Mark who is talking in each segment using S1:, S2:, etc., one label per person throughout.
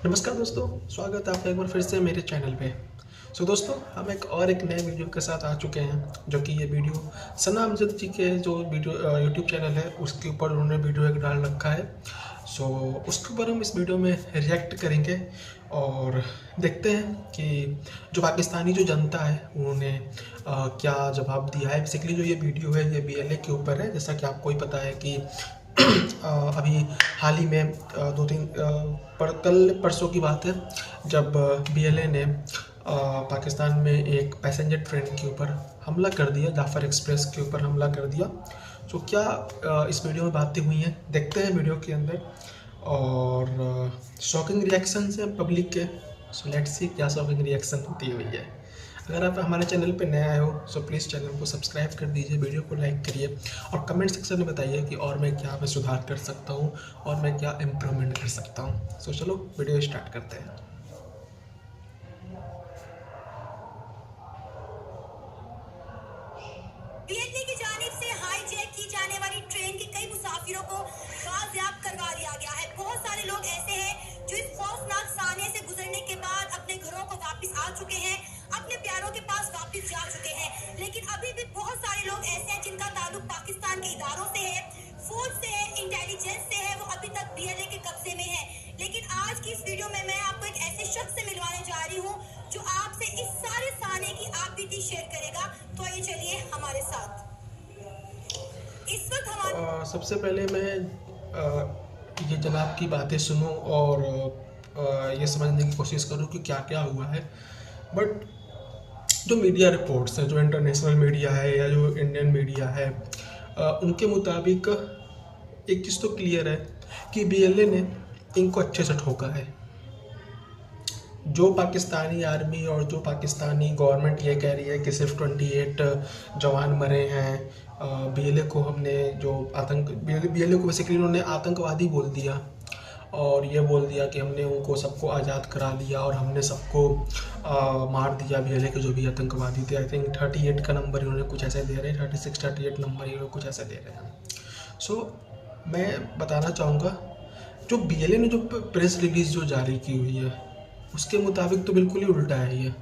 S1: नमस्कार दोस्तों, स्वागत है आपका एक बार फिर से मेरे चैनल पे। दोस्तों, हम एक नए वीडियो के साथ आ चुके हैं, जो कि ये वीडियो सना अमजद जी के जो वीडियो यूट्यूब चैनल है उसके ऊपर उन्होंने वीडियो एक डाल रखा है। उसके ऊपर हम इस वीडियो में रिएक्ट करेंगे और देखते हैं कि जो पाकिस्तानी जो जनता है उन्होंने क्या जवाब दिया है। बेसिकली जो ये वीडियो है ये बीएलए के ऊपर है। जैसा कि आपको ही पता है कि अभी हाल ही में दो तीन कल परसों की बात है, जब बीएलए ने पाकिस्तान में एक पैसेंजर ट्रेन के ऊपर हमला कर दिया, जाफर एक्सप्रेस के ऊपर हमला कर दिया। क्या इस वीडियो में बातें हुई हैं, देखते हैं वीडियो के अंदर। और शॉकिंग रिएक्शन है पब्लिक के। लेट्स सी क्या शॉकिंग रिएक्शन होती हुई है। अगर आप हमारे चैनल पे नए आए हो प्लीज़ चैनल को सब्सक्राइब कर दीजिए, वीडियो को लाइक करिए और कमेंट सेक्शन में बताइए कि और मैं क्या सुधार कर सकता हूँ और मैं क्या इम्प्रूवमेंट कर सकता हूँ। चलो वीडियो स्टार्ट करते हैं।
S2: बीएलए की जानिब से हाईजैक की जाने वाली ट्रेन के कई मुसाफिरों को बाजियाब करवा लिया गया है। बहुत सारे लोग ऐसे हैं जो इस खौफनाक साने से गुजरने के बाद अपने घरों को वापस आ चुके हैं, अपने प्यारों के पास वापस जा चुके हैं। लेकिन अभी भी बहुत सारे लोग ऐसे हैं जिनका ताल्लुक पाकिस्तान के इदारों से है, फौज से है, इंटेलिजेंस से है, वो अभी तक बीएलए के कब्जे में है। लेकिन आज की इस वीडियो में मैं आपको एक ऐसे शख्स से मिलवाने जा रही हूँ जो आपसे इस सारे साने की आप बीती शेयर करेगा। तो ये चलिए हमारे साथ। इस वक्त हमारे
S1: सबसे पहले मैं ये जनाब की बातें सुनूं और ये समझने की कोशिश करूं कि क्या क्या हुआ है। बट जो मीडिया रिपोर्ट्स हैं, जो इंटरनेशनल मीडिया है या जो इंडियन मीडिया है, उनके मुताबिक एक चीज़ तो क्लियर है कि बीएलए ने इनको अच्छे से ठोका है। जो पाकिस्तानी आर्मी और जो पाकिस्तानी गवर्नमेंट ये कह रही है कि सिर्फ 28 जवान मरे हैं, बीएलए को हमने जो बीएलए को बेसिकली उन्होंने आतंकवादी बोल दिया और ये बोल दिया कि हमने उनको सबको आज़ाद करा लिया और हमने सबको मार दिया। बीएलए के जो भी आतंकवादी थे, आई थिंक 38 का नंबर इन्होंने कुछ ऐसे दे रहे हैं, 36-38 नंबर इन्होंने कुछ ऐसे दे रहे हैं। मैं बताना चाहूँगा जो बीएलए ने जो प्रेस रिलीज जो जारी की हुई है उसके मुताबिक तो बिल्कुल ही उल्टा है। ये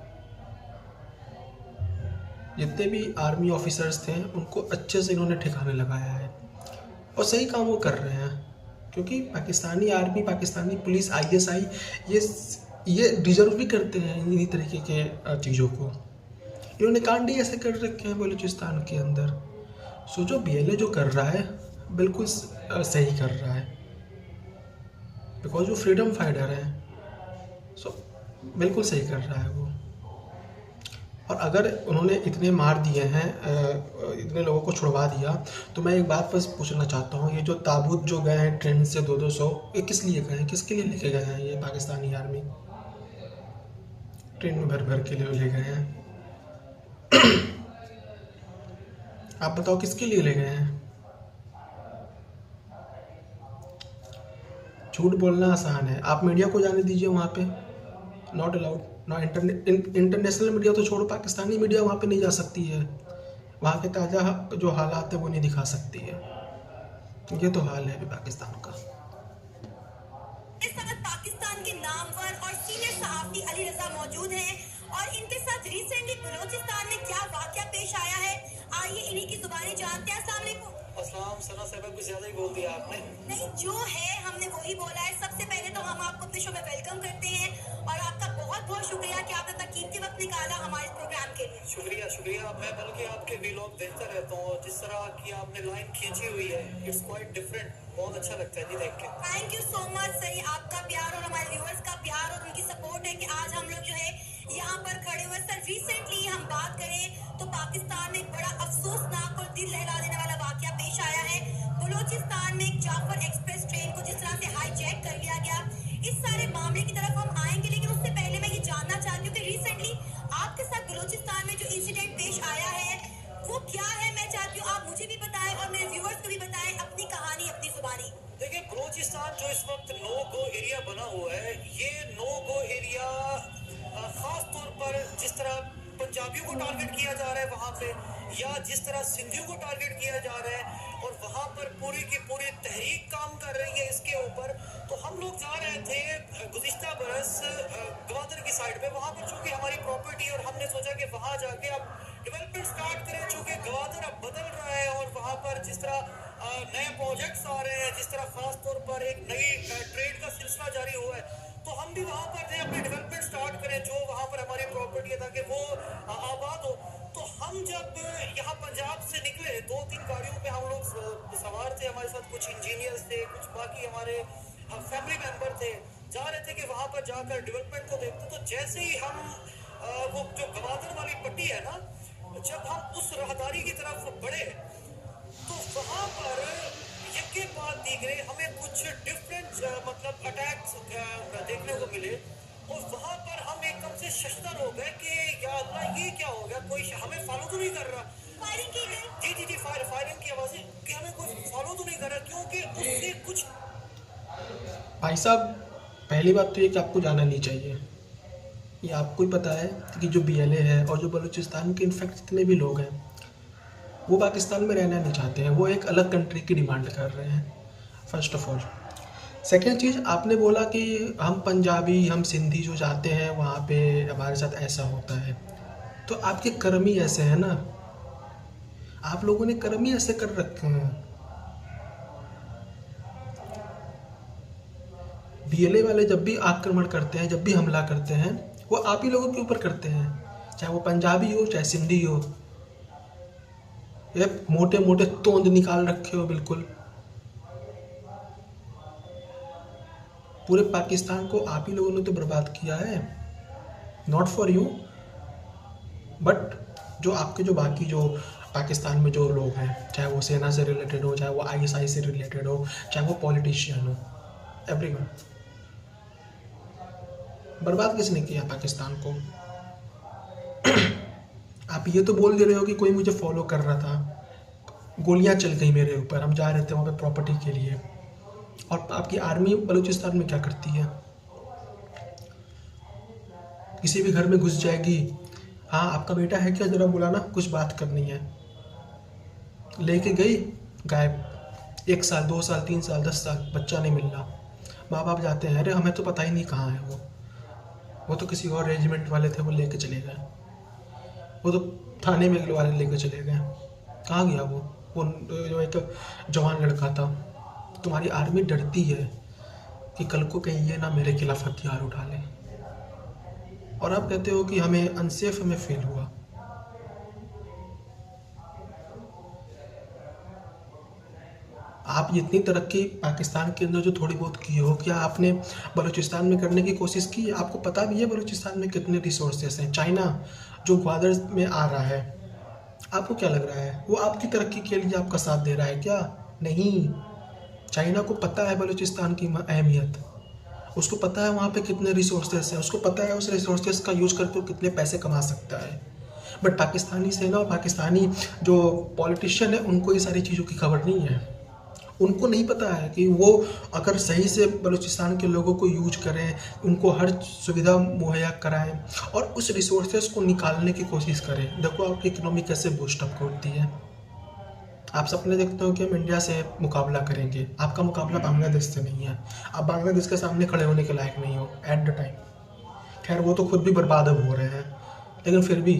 S1: जितने भी आर्मी ऑफिसर्स थे उनको अच्छे से इन्होंने ठिकाने लगाया है और सही काम वो कर रहे हैं, क्योंकि Pakistani army, Pakistani police, ISI ये डिजर्व भी करते हैं इन्हीं तरीके के चीज़ों को। इन्होंने कांड ही ऐसे कर रखे हैं बलूचिस्तान के अंदर। जो बीएलए जो कर रहा है बिल्कुल सही कर रहा है, बिकॉज वो फ्रीडम फाइटर है। बिल्कुल सही कर रहा है वो। और अगर उन्होंने इतने मार दिए हैं, इतने लोगों को छुड़वा दिया, तो मैं एक बात बस पूछना चाहता हूँ, ये जो ताबूत जो गए हैं ट्रेन से 200 ये किस लिए गए हैं, किसके लिए लेके गए हैं? ये पाकिस्तानी आर्मी ट्रेन में भर भर के लिए ले गए हैं। आप बताओ किसके लिए ले गए हैं? झूठ बोलना आसान है, आप मीडिया को जाने दीजिए वहाँ पे, नॉट अलाउड ना। इंटरनेशनल मीडिया तो छोड़ो, पाकिस्तानी मीडिया वहाँ पे नहीं जा सकती है, वहाँ के ताज़ा जो हालात है वो नहीं दिखा सकती है। ये तो हाल है अभी पाकिस्तान का।
S2: इस वक्त पाकिस्तान के नामवर और सीनियर सहाफ़ी अली रजा मौजूद हैं और इनके साथ रिसेंटली बलूचिस्तान में क्या वाकया पेश आया है, आइए इन्हीं की जुबानी जानते हैं। अस्सलाम वालेकुम।
S3: अस्सलाम। सना साहब कुछ ज्यादा ही बोल दिया आपने।
S2: नहीं, जो है हमने वही बोला है। सबसे पहले तो हम आपको अपने शो में वेलकम करते हैं और आपका बहुत बहुत शुक्रिया कि आपने इतना कीमती वक्त निकाला हमारे प्रोग्राम के लिए।
S3: शुक्रिया शुक्रिया। मैं बल्कि आपके वीलॉग देखता रहता हूँ, जिस तरह की आपने लाइन खींची हुई है, इट्स क्वाइट डिफरेंट, बहुत अच्छा लगता है जी देख के।
S2: Thank you so much sir, ये आपका प्यार और हमारे व्यूअर्स का प्यार और उनकी सपोर्ट है कि आज हम लोग जो है यहाँ पर खड़े हुए। सर, रिसेंटली हम बात करें तो पाकिस्तान में एक बड़ा अफसोसनाक और दिल लहला देने वाला वाकया पेश आया है। बलूचिस्तान में एक जाफर एक्सप्रेस ट्रेन को जिस तरह से हाईजैक कर लिया गया, इस सारे मामले की तरफ हम आएंगे। लेकिन उससे पहले मैं ये जानना चाहती हूँ कि रिसेंटली आपके साथ बलूचिस्तान में जो इंसिडेंट पेश आया है वो क्या है। मैं चाहती हूँ आप मुझे भी बताएं और मेरे व्यूअर्स को भी बताएं अपनी कहानी, अपनी जुबानी।
S3: देखिए, बलूचिस्तान जो इस वक्त नो गो एरिया बना हुआ है, ये नो गो एरिया खास तौर पर जिस तरह पंजाबियों को टारगेट किया जा रहा है वहाँ पे, या जिस तरह सिंधियों को टारगेट किया जा रहा है और वहाँ पर पूरी की पूरी तहरीक काम कर रही है इसके ऊपर। तो हम लोग जा रहे थे गुज़िश्ता बरस प्लस ग्वादर की साइड पे वहाँ पर चूंकि हमारी प्रॉपर्टी, और हमने सोचा कि वहाँ जाके अब डेवलपमेंट स्टार्ट करें, चूंकि ग्वादर अब बदल रहा है और वहाँ पर जिस तरह नए प्रोजेक्ट्स आ रहे हैं, जिस तरह खास तौर पर एक नई ट्रेड का सिलसिला जारी हुआ है, तो हम भी वहाँ पर अपनी डेवलपमेंट स्टार्ट करें जो वहाँ पर हमारी प्रॉपर्टी है, ताकि वो आबाद हो। तो हम जब यहाँ पंजाब से निकले, 2-3 गाड़ियों पे हम लोग सवार थे, हमारे साथ कुछ इंजीनियर्स थे, कुछ बाकी हमारे फैमिली मेंबर थे, जा रहे थे कि वहाँ पर जाकर डेवलपमेंट को देखते। तो जैसे ही हम वो जो गवादर वाली पट्टी है ना, जब हम उस राहदारी की तरफ बढ़े तो वहाँ पर यके बाद दीगरे हमें कुछ डिफरेंट मतलब अटैक्स देखने को मिले, और वहाँ पर हम एकदम से शशदर हो गए कि या अल्लाह ये क्या हो गया, कोई हमें फॉलो तो नहीं कर रहा।
S2: फायरिंग की गई।
S3: जी फायरिंग की आवाज़ें कि हमें कोई फॉलो तो नहीं कर रहा, क्योंकि उससे कुछ।
S1: भाई साहब, पहली बात तो ये कि आपको जाना नहीं चाहिए। ये आपको ही पता है कि जो BLA है और जो बलूचिस्तान के इनफैक्ट जितने भी लोग हैं वो पाकिस्तान में रहना नहीं चाहते हैं, वो एक अलग कंट्री की डिमांड कर रहे हैं, फर्स्ट ऑफ ऑल। सेकेंड चीज़, आपने बोला कि हम पंजाबी, हम सिंधी जो जाते हैं वहाँ पे हमारे साथ ऐसा होता है, तो आपके कर्म ही ऐसे हैं ना, आप लोगों ने कर्म ही ऐसे कर रखे हैं। BLA वाले जब भी आक्रमण करते हैं, जब भी हमला करते हैं, वो आप ही लोगों के ऊपर करते हैं, चाहे वो पंजाबी हो चाहे सिंधी हो। ये मोटे मोटे तोंद निकाल रखे हो बिल्कुल। पूरे पाकिस्तान को आप ही लोगों ने तो बर्बाद किया है, नॉट फॉर यू बट जो आपके जो बाकी जो पाकिस्तान में जो लोग हैं, चाहे वो सेना से रिलेटेड हो, चाहे वो ISI से रिलेटेड हो, चाहे वो पॉलिटिशियन हो, एवरीवन। बर्बाद किसने किया पाकिस्तान को? आप ये तो बोल दे रहे हो कि कोई मुझे फॉलो कर रहा था, गोलियां चल गई मेरे ऊपर, हम जा रहे थे वहाँ पे प्रॉपर्टी के लिए, और आपकी आर्मी बलूचिस्तान में क्या करती है? किसी भी घर में घुस जाएगी, हाँ आपका बेटा है क्या, जरा बुलाना, कुछ बात करनी है, लेके गई, गायब। 1 साल 2 साल 3 साल 10 साल बच्चा नहीं मिलना। माँ बाप जाते हैं, अरे हमें तो पता ही नहीं कहाँ है वो तो किसी और रेजिमेंट वाले थे, वो लेके चले गए, वो तो थाने में वाले लेके चले गए। कहाँ गया वो जो एक जवान लड़का था? तुम्हारी आर्मी डरती है कि कल को कहीं ये ना मेरे खिलाफ हथियार उठा ले, और आप कहते हो कि हमें अनसेफ हमें फील हुआ। आप इतनी तरक्की पाकिस्तान के अंदर जो थोड़ी बहुत की हो, क्या आपने बलूचिस्तान में करने की कोशिश की? आपको पता भी है बलूचिस्तान में कितने रिसोर्सेस हैं? चाइना जो ग्वादर में आ रहा है, आपको क्या लग रहा है वो आपकी तरक्की के लिए आपका साथ दे रहा है क्या? नहीं। चाइना को पता है बलूचिस्तान की अहमियत, उसको पता है वहाँ पे कितने रिसोर्सेस हैं, उसको पता है उस रिसोर्सेस का यूज़ करके वो कितने पैसे कमा सकता है। बट पाकिस्तानी सेना और पाकिस्तानी जो पॉलिटिशियन है, उनको ये सारी चीज़ों की खबर नहीं है। उनको नहीं पता है कि वो अगर सही से बलूचिस्तान के लोगों को यूज करें, उनको हर सुविधा मुहैया कराएं और उस रिसोर्सेज को निकालने की कोशिश करें। देखो आपकी इकोनॉमी कैसे बूस्टअप करती है। आप सपने देखते हो कि हम इंडिया से मुकाबला करेंगे, आपका मुकाबला बांग्लादेश से नहीं है। आप बांग्लादेश के सामने खड़े होने के लायक नहीं हो एट द टाइम। खैर वो तो खुद भी बर्बाद अब हो रहे हैं, लेकिन फिर भी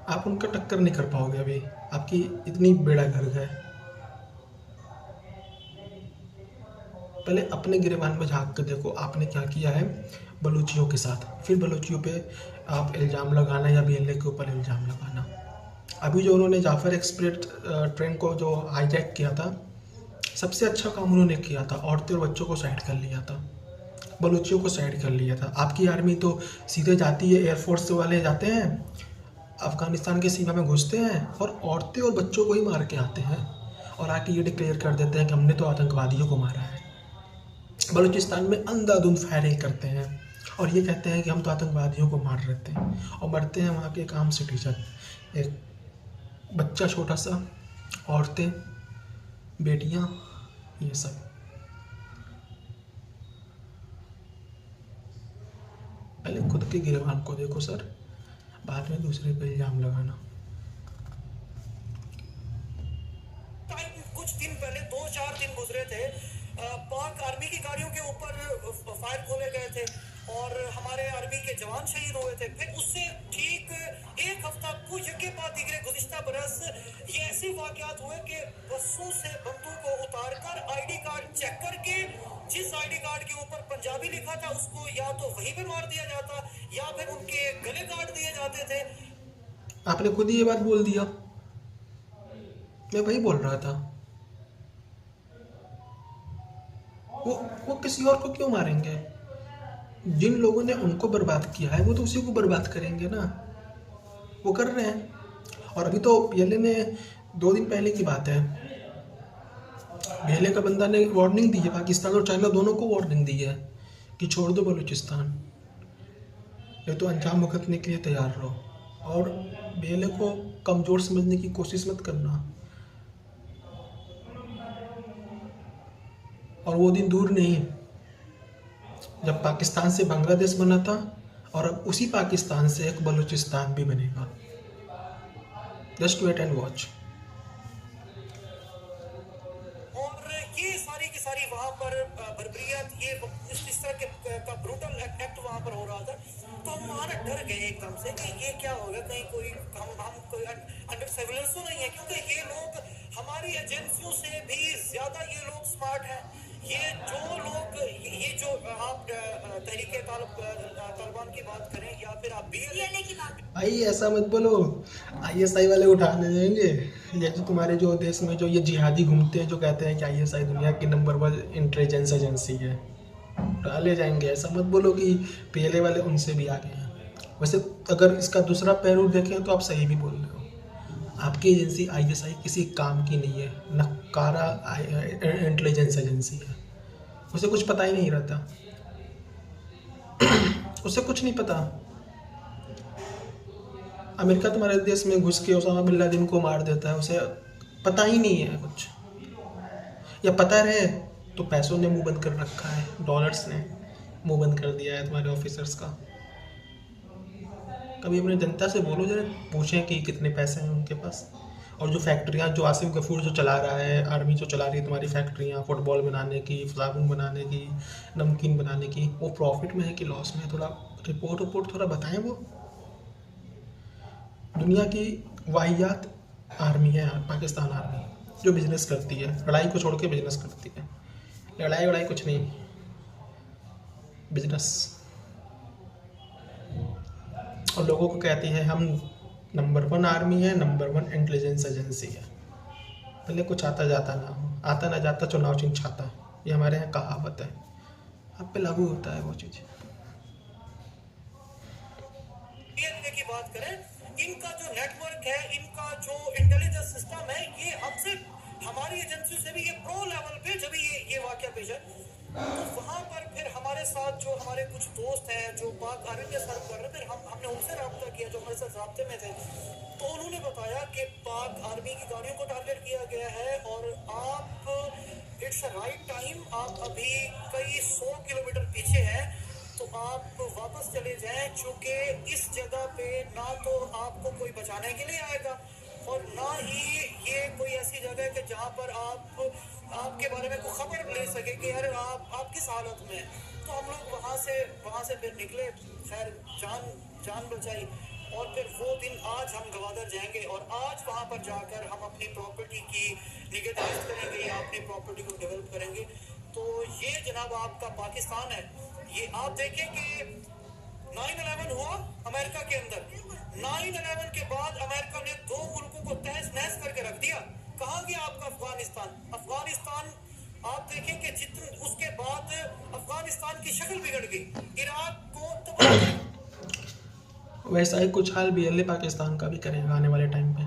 S1: आप उनका टक्कर नहीं कर पाओगे। अभी आपकी इतनी बेड़ा गर्क है। पहले अपने गिरेबान में झांक कर देखो आपने क्या किया है बलूचियों के साथ, फिर बलूचियों पे आप इल्ज़ाम लगाना या BLA के ऊपर इल्ज़ाम लगाना। अभी जो उन्होंने जाफर एक्सप्रेस ट्रेन को जो हाईजैक किया था, सबसे अच्छा काम उन्होंने किया था। औरतें और बच्चों को साइड कर लिया था, बलूचियों को साइड कर लिया था। आपकी आर्मी तो सीधे जाती है, एयरफोर्स वाले जाते हैं, अफ़गानिस्तान की सीमा में घुसते हैं और औरतें और बच्चों को ही मार के आते हैं और आके ये डिक्लेयर कर देते हैं कि हमने तो आतंकवादियों को मारा है। बलूचिस्तान में अंधाधुंध फायरिंग करते हैं और ये कहते हैं कि हम तो आतंकवादियों को मार रहे थे, और मरते हैं वहाँ के एक आम सिटीजन, एक बच्चा छोटा सा, औरतें, बेटियाँ, ये सब। पहले खुद के गिरबान को देखो सर, बाद में दूसरे पे इल्ज़ाम लगाना।
S3: कुछ दिन पहले 2-4 दिन गुजरे थे, पाक आर्मी की गाड़ियों के ऊपर फायर खोले गए थे। शहीद हुए थे। फिर उससे ठीक एक हफ्ता कुछ के बाद दिगरे गुज़िश्ता बरस ये ऐसे वाक़यात हुए कि बसों से बंदूक को उतार कर ID कार्ड चेक करके जिस ID कार्ड के ऊपर पंजाबी लिखा था उसको या तो वहीं पे मार दिया जाता या फिर उनके गले काट दिए जाते थे।
S1: आपने खुद ही ये बात बोल दिया, मैं वही बोल रहा था। वो किसी और को क्यों मारेंगे? जिन लोगों ने उनको बर्बाद किया है वो तो उसी को बर्बाद करेंगे ना, वो कर रहे हैं। और अभी तो पीएलए ने 2 दिन पहले की बात है, पीएलए का बंदा ने वार्निंग दी है, पाकिस्तान और चाइना दोनों को वार्निंग दी है कि छोड़ दो बलूचिस्तान, ये तो अंजाम भुगतने के लिए तैयार रहो और पीएलए को कमज़ोर समझने की कोशिश मत करना। और वो दिन दूर नहीं जब पाकिस्तान से बांग्लादेश बना था और अब उसी पाकिस्तान से एक बलूचिस्तान भी बनेगा। Just wait and watch.
S3: और ये सारी की सारी वहाँ पर बर्बरियत, ये इस तरह के का ब्रूटल एक्ट वहाँ पर हो रहा था, तो हम वहाँ डर गए एकदम से कि ये क्या होगा, कहीं कोई हम कोई अंडर सर्विलेंस तो नहीं है, क्योंकि ये लोग हमारी एजेंसियों से भी ज़्यादा ये लोग स्मार्ट हैं। ये जो आप तहरीके तालिबान की बात करें या फिर आप
S2: पीएलए की बात
S1: भाई ऐसा मत बोलो, ISI वाले उठाने जाएंगे। ये जो तुम्हारे जो देश में जो ये जिहादी घूमते हैं जो कहते हैं कि ISI दुनिया की नंबर 1 इंटेलिजेंस एजेंसी है, उठा ले जाएंगे। ऐसा मत बोलो कि पीएलए वाले उनसे भी आगे हैं। वैसे अगर इसका दूसरा पहलू देखें तो आप सही भी बोल रहे हो, आपकी एजेंसी ISI किसी काम की नहीं है, नकारा इंटेलिजेंस एजेंसी है। उसे कुछ पता ही नहीं रहता, उसे कुछ नहीं पता। अमेरिका तुम्हारे देश में घुस के ओसामा बिन लादेन को मार देता है, उसे पता ही नहीं है कुछ, या पता रहे तो पैसों ने मुंह बंद कर रखा है, डॉलर्स ने मुंह बंद कर दिया है तुम्हारे ऑफिसर्स का। कभी अपनी जनता से बोलो जरा, पूछें कि कितने पैसे हैं उनके पास। और जो फैक्ट्रियाँ जो आसिफ गफूर जो चला रहा है, आर्मी जो चला रही है तुम्हारी फैक्ट्रियाँ, फुटबॉल बनाने की, साबुन बनाने की, नमकीन बनाने की, वो प्रॉफिट में है कि लॉस में है? थोड़ा रिपोर्ट थोड़ा बताएं। वो दुनिया की वाहियात आर्मी है पाकिस्तान आर्मी, जो बिजनेस करती है, लड़ाई को छोड़ के बिजनेस करती है। लड़ाई कुछ नहीं, बिजनेस। और लोगों को कहती है हम नंबर 1 आर्मी है, नंबर 1 इंटेलिजेंस एजेंसी है। भले कुछ आता जाता ना हो, आता ना जाता चुनाव चिन्ह छाता, ये हमारे यहाँ कहावत है, आप पे लागू होता है वो चीज़।
S3: की बात करें, इनका जो नेटवर्क है, इनका जो इंटेलिजेंस सिस्टम है, ये हमसे हमारी एजेंसी से भी ये प्रो लेवल पे जब ये वाकया पेश है, तो वहाँ पर फिर हमारे साथ जो हमारे कुछ दोस्त हैं जो पाक आर्मी के सर्व कर रहे थे, हमने उनसे रब्ता किया जो हमारे साथ राब्ते में थे, तो उन्होंने बताया कि पाक आर्मी की गाड़ियों को टारगेट किया गया है और आप इट्स राइट टाइम, आप अभी कई 100 किलोमीटर पीछे हैं, तो आप वापस चले जाएं, क्योंकि इस जगह पे ना तो आपको कोई बचाने के लिए आएगा और ना ही ये कोई ऐसी जगह है कि जहाँ पर आपके बारे में कोई खबर ले सके कि यार आप किस हालत में हैं। तो हम लोग वहाँ से फिर निकले, खैर जान बचाई, और फिर वो दिन आज हम गवादर जाएंगे और आज वहाँ पर जाकर हम अपनी प्रॉपर्टी की निगहदाश्त करेंगे या अपनी प्रॉपर्टी को डेवलप करेंगे। तो ये जनाब आपका पाकिस्तान है। ये आप देखें कि 9/11 हुआ अमेरिका के अंदर, 9/11 के बाद अमेरिका ने 2 मुल्कों को तहस नहस करके रख दिया। कहाँ गया आपका अफगानिस्तान? आप देखें कि जितने उसके बाद अफगानिस्तान की शक्ल बिगड़ गई, इराक को तबाह।
S1: वैसा ही कुछ हाल भी पाकिस्तान का भी करेगा आने वाले टाइम पे।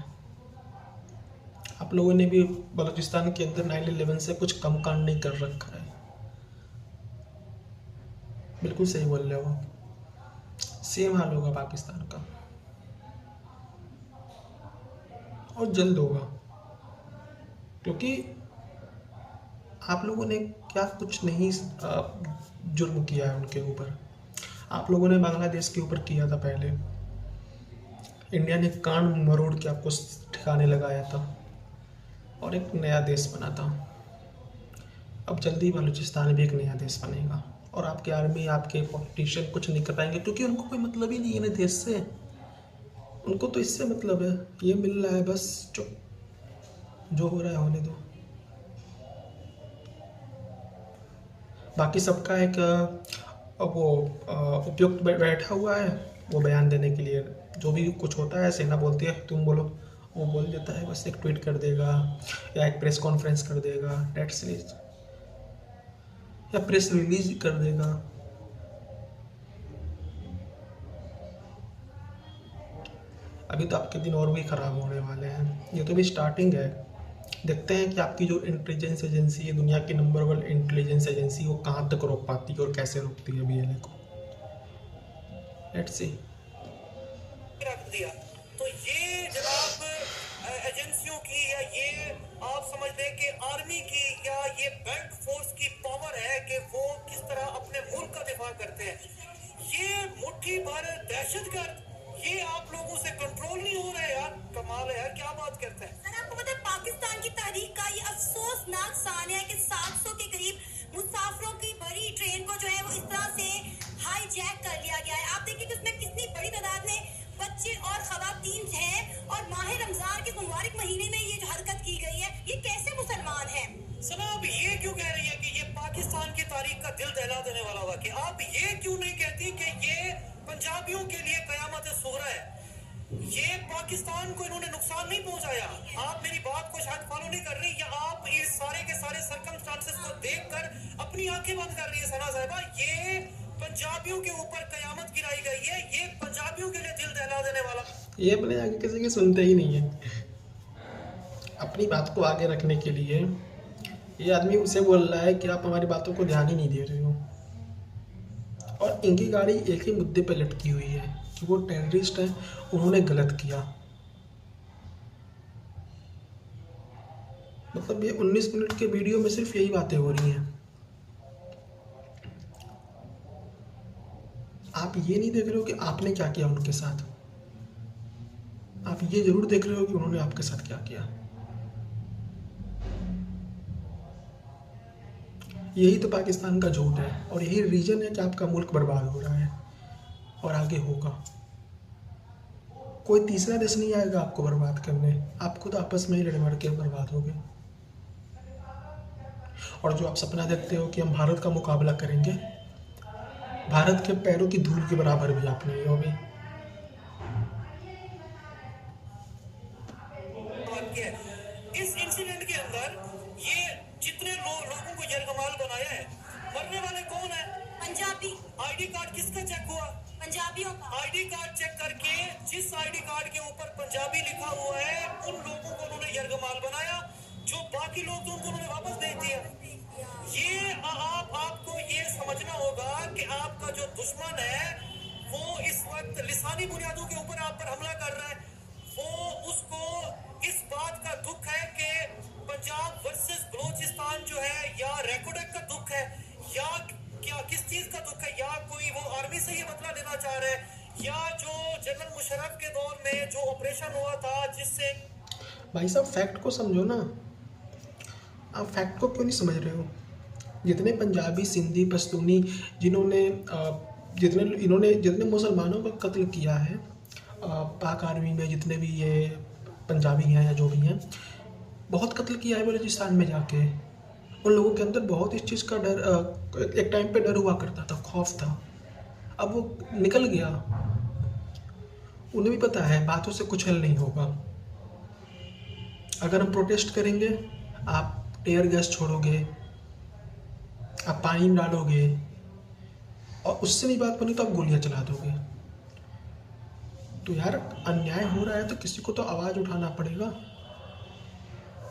S1: आप लोगों ने भी बलूचिस्तान के अंदर 9/11 से कुछ कम कांड नहीं कर रखा है। बिल्कुल सही बोल रहे हो, सेम हाल होगा पाकिस्तान का और जल्द होगा, क्योंकि आप लोगों ने क्या कुछ नहीं जुर्म किया है उनके ऊपर। आप लोगों ने बांग्लादेश के ऊपर किया था पहले, इंडिया ने कान मरोड़ के आपको ठिकाने लगाया था और एक नया देश बना था। अब जल्दी बलूचिस्तान भी एक नया देश बनेगा। और आपकी आर्मी, आपके पॉलिटिशियन कुछ नहीं कर पाएंगे, क्योंकि उनको कोई मतलब ही नहीं है ना देश से। उनको तो इससे मतलब है, ये मिल रहा है बस, जो हो रहा है होने दो। बाकी सबका एक वो उपयुक्त बैठा हुआ है वो बयान देने के लिए। जो भी कुछ होता है सेना बोलती है तुम बोलो, वो बोल देता है, बस एक ट्वीट कर देगा या एक प्रेस कॉन्फ्रेंस कर देगा, डेट्स इट, या प्रेस रिलीज कर देगा। अभी तो आपके दिन और भी ख़राब होने वाले हैं, ये तो भी स्टार्टिंग है। देखते हैं कि आपकी जो इंटेलिजेंस एजेंसी है, दुनिया की नंबर 1 इंटेलिजेंस एजेंसी, वो कहाँ तक रोक पाती है और कैसे रोकती है BLA को। Let's see.
S3: रख दिया तो ये जनाब एजेंसियों की, या ये आप समझ लें कि आर्मी की, या ये बेल्ट फोर्स की पावर है कि वो किस तरह अपने मुल्क का दिफा करते हैं। ये मुट्ठी भर दहशतगर्द, ये आप लोगों से कंट्रोल नहीं हो रहा है यार। कमाल है यार, क्या बात करते हैं।
S2: सर आपको पता है पाकिस्तान की तारीख का ये अफसोसनाक सान्या है कि 700 के करीब मुसाफिरों की भरी ट्रेन को जो है वो इस तरह से हाईजैक कर लिया गया है। आप देखिए कि उसमें कितनी बड़ी तादाद में बच्चे और खवातीन हैं, और माह रमजान के मुबारक महीने में ये जो हरकत की गई है, ये कैसे मुसलमान हैं?
S3: सनाब ये क्यों कह रही है कि ये पाकिस्तान की तारीख का दिल दहला देने वाला वाकया? आप ये क्यों नहीं कहती कि ये पंजाबियों के लिए कयामत सुगरा है? ये पाकिस्तान को इन्होंने नुकसान नहीं पहुंचाया। आप मेरी बात को शायद फॉलो नहीं कर रही, या आप इस सारे के सारे सर्कमस्टांसेस को देखकर अपनी आंखें बंद कर रही है। सना साहिबा, ये पंजाबियों के ऊपर कयामत गिराई गई है, ये पंजाबियों के लिए दिल दहला देने वाला।
S1: ये अपने आगे किसी की सुनते ही नहीं है। अपनी बात को आगे रखने के लिए ये आदमी उसे बोल रहा है कि आप हमारी बातों को ध्यान ही नहीं दे रहे हो, और इनकी गाड़ी एक ही मुद्दे पे लटकी हुई है कि वो टेररिस्ट हैं, उन्होंने गलत किया। मतलब ये 19 मिनट के वीडियो में सिर्फ यही बातें हो रही हैं। आप ये नहीं देख रहे हो कि आपने क्या किया उनके साथ, आप ये जरूर देख रहे हो कि उन्होंने आपके साथ क्या किया। यही तो पाकिस्तान का झूठ है, और यही रीजन है कि आपका मुल्क बर्बाद हो रहा है और आगे होगा। कोई तीसरा देश नहीं आएगा आपको बर्बाद करने, आप खुद आपस में ही लड़ मर के बर्बाद हो गए। और जो आप सपना देखते हो कि हम भारत का मुकाबला करेंगे, भारत के पैरों की धूल के बराबर भी आप नहीं हो भी।
S3: इस इंसिडेंट के अंदर ये जितने लोगों को यरगमाल बनाया है, मरने वाले कौन है?
S2: पंजाबी।
S3: आईडी कार्ड किसका चेक हुआ?
S2: पंजाबियों का।
S3: आईडी कार्ड चेक करके जिस आईडी कार्ड के ऊपर पंजाबी लिखा हुआ है, उन लोगों को उन्होंने यरगमाल बनाया। जो बाकी लोग थे उनको उन्होंने वापस भेज दिया। ये आपको ये समझना होगा कि आपका जो दुश्मन है वो इस वक्त लिसानी बुनियादों के ऊपर आप पर हमला कर रहा है। वो उसको इस बात का दुख है कि पंजाब वर्सेस बलोचिस्तान जो है, या रेकोडेक का दुख है, या क्या किस चीज का दुख है, या कोई वो आर्मी से ये बदला लेना चाह रहा है, या जो जनरल मुशर्रफ के दौर में जो ऑपरेशन हुआ था जिससे।
S1: भाई साहब फैक्ट को समझो ना, आप फैक्ट को क्यों नहीं समझ रहे हो? जितने पंजाबी, सिंधी, पश्तूनी जिन्होंने जितने मुसलमानों का कत्ल किया है पाक आर्मी में, जितने भी ये पंजाबी हैं या जो भी हैं, बहुत कत्ल किया है बलूचिस्तान में जाके। उन लोगों के अंदर बहुत इस चीज़ का डर, एक टाइम पे डर हुआ करता था, खौफ था। अब वो निकल गया। उन्हें भी पता है बातों से कुछ हल नहीं होगा। अगर हम प्रोटेस्ट करेंगे, आप टेयर गैस छोड़ोगे, आप पानी डालोगे, और उससे नहीं बात बनी तो आप गोलियां चला दोगे। तो यार अन्याय हो रहा है तो किसी को तो आवाज़ उठाना पड़ेगा।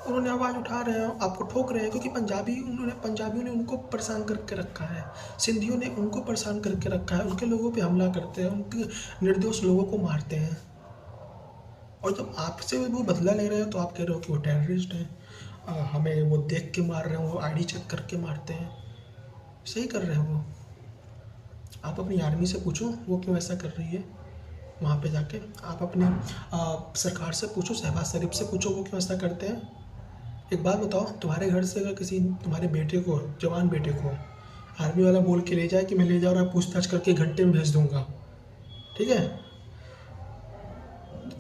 S1: उन्होंने आवाज़ उठा रहे हैं, आपको ठोक रहे हैं, क्योंकि पंजाबियों ने उनको परेशान करके रखा है, सिंधियों ने उनको परेशान करके रखा है, उनके लोगों पे हमला करते हैं, उनके निर्दोष लोगों को मारते हैं। और जब आपसे वो बदला ले रहे हैं तो आप कह रहे हो कि वो टेररिस्ट हैं, हमें वो देख के मार रहे हैं, वो आईडी चेक करके मारते हैं। सही कर रहे हैं वो। आप अपनी आर्मी से पूछो वो क्यों ऐसा कर रही है। वहाँ पे जाके आप अपने सरकार से पूछो, शहबाज शरीफ से पूछो वो क्यों ऐसा करते हैं। एक बात बताओ, तुम्हारे घर से अगर किसी तुम्हारे बेटे को, जवान बेटे को आर्मी वाला बोल के ले जाए कि मैं ले जा रहा हूँ, पूछताछ करके घंटे में भेज दूंगा, ठीक है।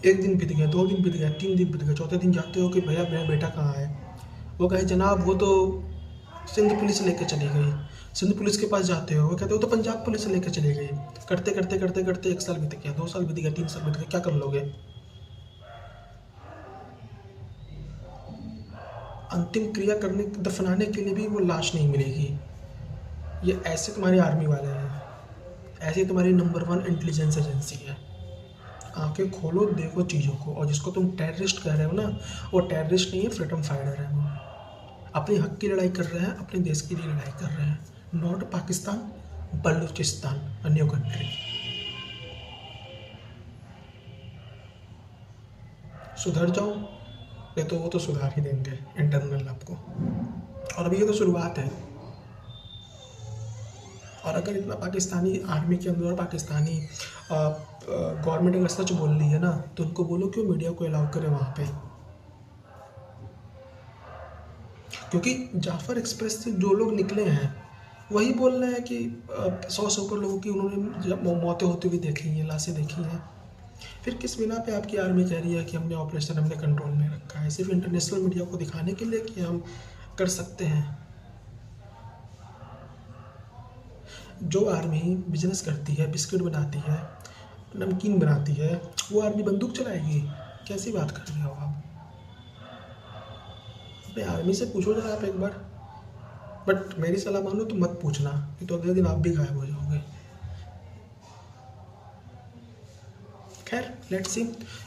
S1: 1 दिन बीत गया, 2 दिन बीत गया, 3 दिन बीत गया, चौथे दिन जाते हो कि भैया मेरा बेटा कहाँ है। वो कहे जनाब वो तो सिंध पुलिस लेके चली गई। सिंध पुलिस के पास जाते हो, वो कहते हो तो पंजाब पुलिस लेके चली गई। करते करते करते करते 1 साल बीत गया, 2 साल बीत गया, 3 साल बीत गया, क्या कर लोगे। अंतिम क्रिया करने, दफनाने के लिए भी वो लाश नहीं मिलेगी। ये ऐसे तुम्हारे आर्मी वाले हैं, ऐसी तुम्हारी नंबर 1 इंटेलिजेंस एजेंसी है। आंखें खोलो, देखो चीज़ों को। और जिसको तुम टेररिस्ट कह रहे हो ना, वो टेररिस्ट नहीं है, फ्रीडम फाइटर है। वो अपने हक की लड़ाई कर रहे हैं, अपने देश के लिए लड़ाई कर रहे हैं। Not Pakistan, Balochistan, a new country. सुधर जाओ, नहीं तो वो तो सुधार ही देंगे इंटरनल आपको। और अभी ये तो शुरुआत है। और अगर इतना पाकिस्तानी आर्मी के अंदर पाकिस्तानी गवर्नमेंट अगर सच बोल रही है ना, तो उनको बोलो कि वो मीडिया को अलाउ करे वहाँ पे। क्योंकि जाफर एक्सप्रेस से जो लोग निकले हैं वही बोल रहे हैं कि 100 से ऊपर लोगों की उन्होंने मौतें होती हुई देखी हैं, लाशें देखी हैं। फिर किस बिना पे आपकी आर्मी कह रही है कि हमने ऑपरेशन हमने कंट्रोल में रखा है? सिर्फ इंटरनेशनल मीडिया को दिखाने के लिए कि हम कर सकते हैं। जो आर्मी बिजनेस करती है, बिस्किट बनाती है, नमकीन बनाती है, वो आर्मी बंदूक चलाएगी? कैसी बात कर रहे हो आप? अपने आर्मी से पूछो जरा आप एक बार। बट मेरी सलाह मानो तो मत पूछना, नहीं तो अगले दिन आप भी गायब हो जाओगे। खैर, लेट्स सी।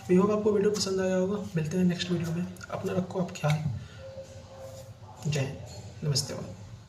S1: वी होप आपको वीडियो पसंद आया होगा। मिलते हैं नेक्स्ट वीडियो में। अपना रखो आप ख्याल। जय हिंद, नमस्ते।